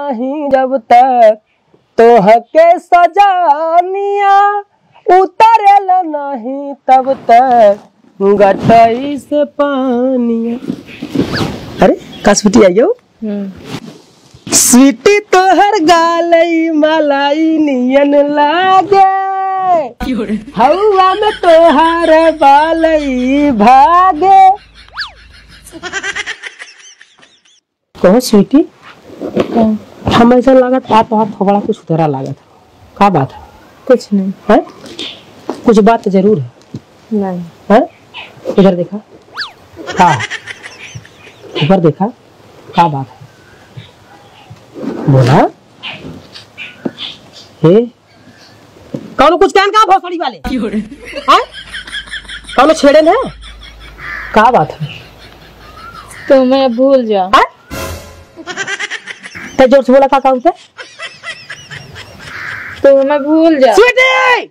नहीं जब तक तोहके सजानिया उतरेला नहीं तब तक गटई से पानिया। अरे का स्वीटी आइयो स्वीटी तोहर गालई मलाई नियन लागे हवा में तोहार बालई भागे। कहो स्वीटी हम ऐसा लागत आ तो थोड़ा कुछ तरह लागत का बात है? कुछ नहीं है, कुछ बात तो जरूर है। नहीं है, इधर देखा हाँ ऊपर देखा क्या बात है? बोला हे कौन कुछ कहन का भोसड़ी वाले हैं? कौन छेड़े ने क्या बात है? तो मैं भूल जा ते जोर से बोला का होता है? तो मैं भूल जा स्वीटी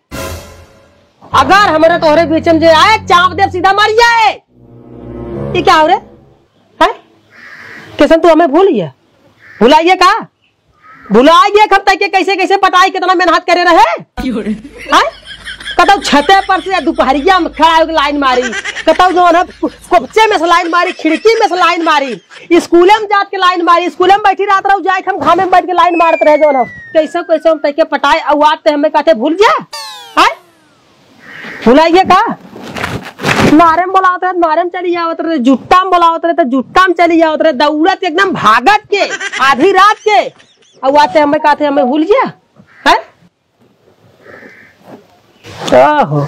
अगर हमारे तोहरे बीच में आए चाप दे सीधा मार जाए। ये क्या हो रे है? किसन तू हमें भूल गया? भुलाइए का भुलाइए कब तक के कैसे कैसे पटाई कितना मेहनत करे रहे कतौ छते पर से दोपहरिया में खड़ा होकर लाइन मारी कतौ जो है कोपचे में से लाइन मारी खिड़की में से लाइन मारी स्कूले में जात के लाइन मारी स्कूले में बैठी रात रहो जाए हम घामे में बैठ के लाइन मारते रहे जो ना कैसे कैसे हम तक के पटाए अवाते हमें कहते भूल जा है भुलाइए का नारे में बोलावत रहे नारे में चली जावत रहे जुट्टा में बोलावत रहे तो जुट्टा में चली जावत रहे दौड़त एकदम भागत के आधी रात के अवाते हमें कहते हमें भूल गया है? आहो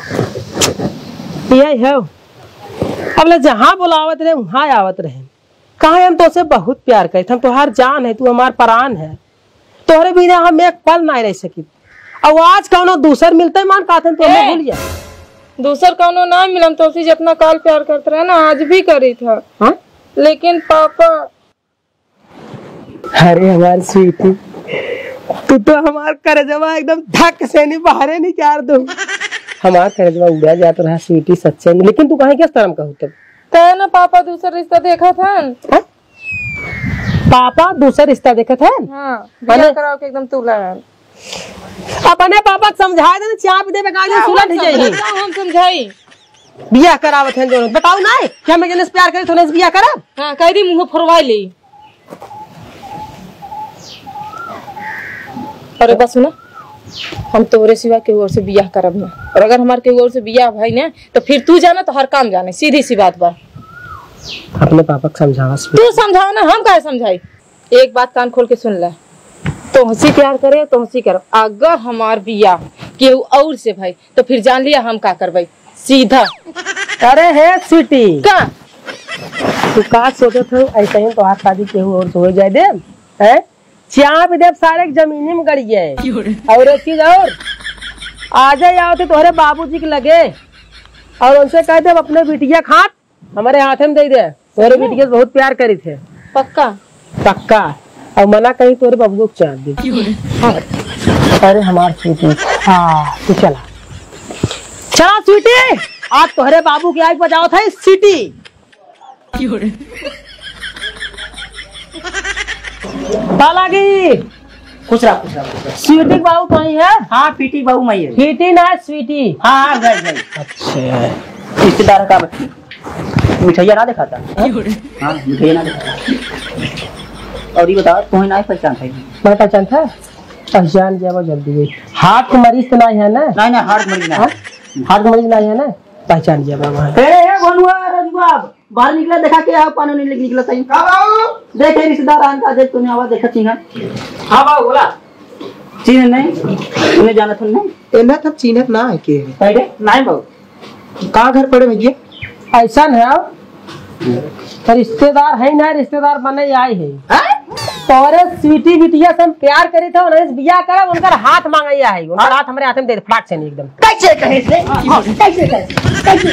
यही है अब ले जहाँ बुलावत रहे वहाँ आवत रहे कहा हम तो से बहुत प्यार करते हम तोहार जान है तू हमार प्राण है तोहरे बिना हम एक पल नहीं रह सकी और आज कौनो दूसर मिलते मान कहते तो हमें भूल गया दूसर कौनो ना मिलम तो उसी जितना काल प्यार करते रहे ना आज भी करी था हा? लेकिन पापा अरे हमारी स्वीटी तू तो हमार करजवा एकदम धक से नहीं बाहर नहीं चार दो हमार करजवा उड़ा जाता रहा स्वीटी सच्चे में लेकिन तू कहे किस तरह का होता कहे ना पापा दूसरा रिश्ता देखा था हा? पापा दूसरा रिश्ता देखा था हाँ बियाह कराओ के एकदम तुला अपने पापा को समझाए देना चाप दे बेकार सुलट जाई हम समझाई बियाह करावत हैं दोनों बताओ ना कि हम जने प्यार करे थोड़े से बियाह करब हां कह दी मुंह फरवाई ले। अरे बस सुना हम तोरे सिवा के और से बियाह करब ना और अगर हमार के और से बियाह भाई ने तो फिर तू जाना तो हर काम जाने सीधी सी बात बा। अपने पापा को समझावा तू समझाओ ना हम काहे समझाई। एक बात कान खोल के सुन ले तो हंसी प्यार करे तो हंसी करो अगर हमार बियाह केहू और से भाई तो फिर जान लिया हम का करबै सीधा। अरे है स्वीटी का तू का सोचत हो ऐसे ही तो हाथ शादी केहू और से हो जाए दे हैं चाप देव सारे जमीनी में गड़ गए और एक चीज और आ जाए आओ तो तोहरे बाबूजी के लगे और उनसे कह दे अपने बिटिया खाट हमारे हाथ में दे दे तोहरे बिटिया से बहुत प्यार करी थे पक्का पक्का और मना कहीं तोरे बबुओ को चाह दी। अरे हमार स्वीटी हाँ तू चला चला स्वीटी आज तोहरे बाबू की आग बजाओ था सीटी बालागी खुश रहा स्वीटी बाबू कहीं है? हाँ पीटी बाबू मई है स्वीटी ना स्वीटी हाँ गए अच्छा रिश्तेदार का मिठाइया ना देखा था हाँ मिठाइया ना देखा था। और ये बताओ तुम्हें ना पहचान था मैं पहचान था पहचान जाओ जल्दी गई हाथ को मरीज तो नहीं है ना नहीं हार्ट मरीज ना हाथ को मरीज नहीं है ना पहचान जाओ बाहर निकला देखा के पानी नहीं निकला सही देखे रिश्तेदार आने देख तूने आवाज देखा चिन्ह हाँ बाबू बोला चिन्ह नहीं उन्हें जाना था नहीं एना तब चिन्हत ना है के नहीं बाबू कहाँ घर पड़े भैया ऐसा है तो रिश्तेदार है ना रिश्तेदार बने आए है तोरे स्वीटी बिटिया से हम प्यार करे थे उन्हें बियाह करा उनका हाथ मांगा है उनका हाथ हमारे हाथ में दे फ्लाट से नहीं एकदम कैसे कहे से कैसे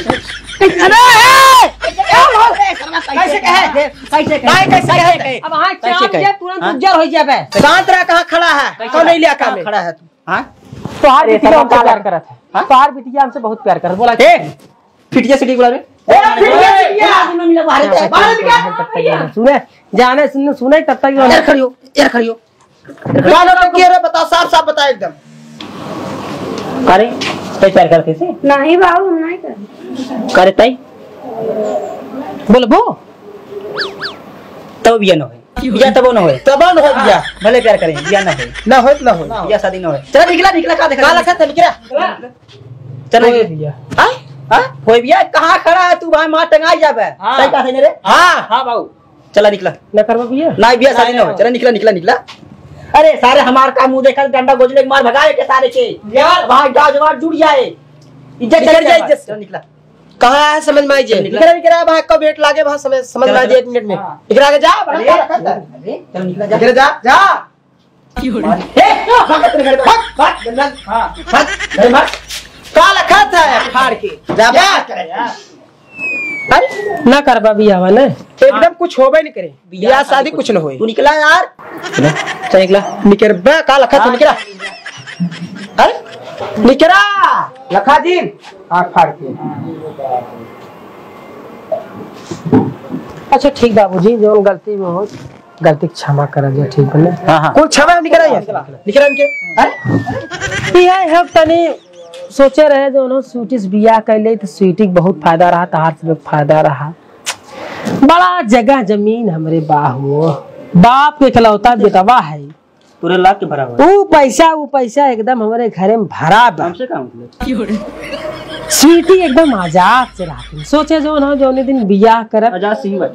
कहे अब हाँ चाप के तुरंत उज्जर हो जाए शांत रह कहाँ खड़ा है कौन नहीं लिया काम खड़ा है तू हाँ तोहार बिटिया हमसे प्यार करत है तोहार बिटिया हमसे बहुत प्यार करत बोला फिटिया सिटी बोला रे सुने जाने सुने तब तक यार खड़ियो बता, साफ साफ बता एकदम। अरे तय प्यार करते थे? नहीं बाबू, हम नहीं कर। करे तय बोलबो तो बिया न होए, बिया तब न होए, तब न होए बिया, भले प्यार करें बिया न होए, न होए न होए, बिया शादी न होए। चल निकला निकला, का देखा का लखत है, निकला चल बिया। हां हां होए बिया, कहां खड़ा है तू भाई, मां टंगाई जाबे सही का थे रे। हां हां बाबू चला निकला, न करबो बिया, ना बिया शादी न होए, चल निकला निकला निकला। अरे सारे हमार का मुंह देखा, डंडा गोजले के मार भगाए के सारे के यार, भाई गाजवार जुड़ जाए, इज्जत चल जाए, इज्जत। चल निकला, कहाँ है समझ में आइए, निकला भाई का वेट लागे भाई, समझ में आइए 1 मिनट में, निकला के जा, चल निकला जा, जा जा ए भाग तेरे घर, भाग भाग गंदा, हां भाग घर भाग, का लखत है फाड़ के जा करे यार। अरे ना करबा बिया वा, ने एकदम कुछ होबे नहीं करे, बिया शादी कुछ न होए। तू निकला यार, चल निकला, निकर बे का लखत निकला, अरे निकरा लखा जी आँख फाड़ के। अच्छा ठीक बाबूजी, जो गलती में हो गलती क्षमा कर दिया, ठीक बने। हां हां कोई क्षमा नहीं करा यार, निकरा इनके। अरे बिया हम तनी सोचे रहे जो उन्होंने स्वीटी से बिया कैले तो स्वीटी बहुत फायदा रहा, तहार से फायदा रहा, बड़ा जगह जमीन हमरे बाहु, बाप के इकलौता बेटवा है, पूरे लाख के बराबर। वो पैसा एकदम हमारे घरे में भरा बा, हमसे का मतलब स्वीटी एकदम आजाद से रहती। सोचे जो ना जो दिन बियाह करब, आजाद से ही बात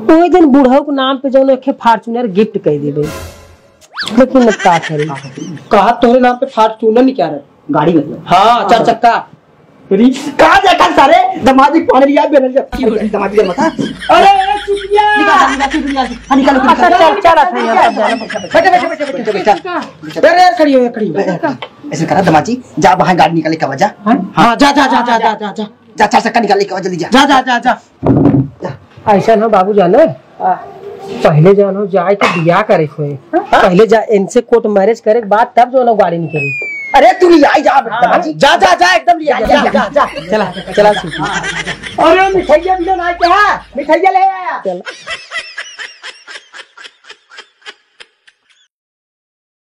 वही दिन बूढ़ो के नाम पे जो एक फार्चूनर गिफ्ट कर देबे, लेकिन का करी, कहा तोरे नाम पे फार्चूनर नहीं क्या रहे, गाड़ी मतलब हाँ 4 चक्का। कहां जाकर सारे दमाजी पानी लिया बेरल जा, दमाजी मत। अरे चुटिया निकाल निकाल, चल चल बैठे बैठे बैठे बैठे, अरे यार खड़ी हो, खड़ी ऐसे करा दमाजी, जा बाहर गाड़ी निकाल के आजा। हां जा जा जा जा जा जा जा जा 4 चक्का निकाल के आवा, जल्दी जा जा जा जा जा। ऐसा ना बाबू जाने, पहले जानो जाए के बियाह करे हुए, पहले जा इनसे कोर्ट मैरिज करे के बाद तब जो ना गाड़ी निकली। अरे तू नहीं आई जा दमाजी, जा जा जा एकदम लिया, जा जा जा चला चला। अरे मिठाइया भी ना क्या, मिठाइया ले आया। चल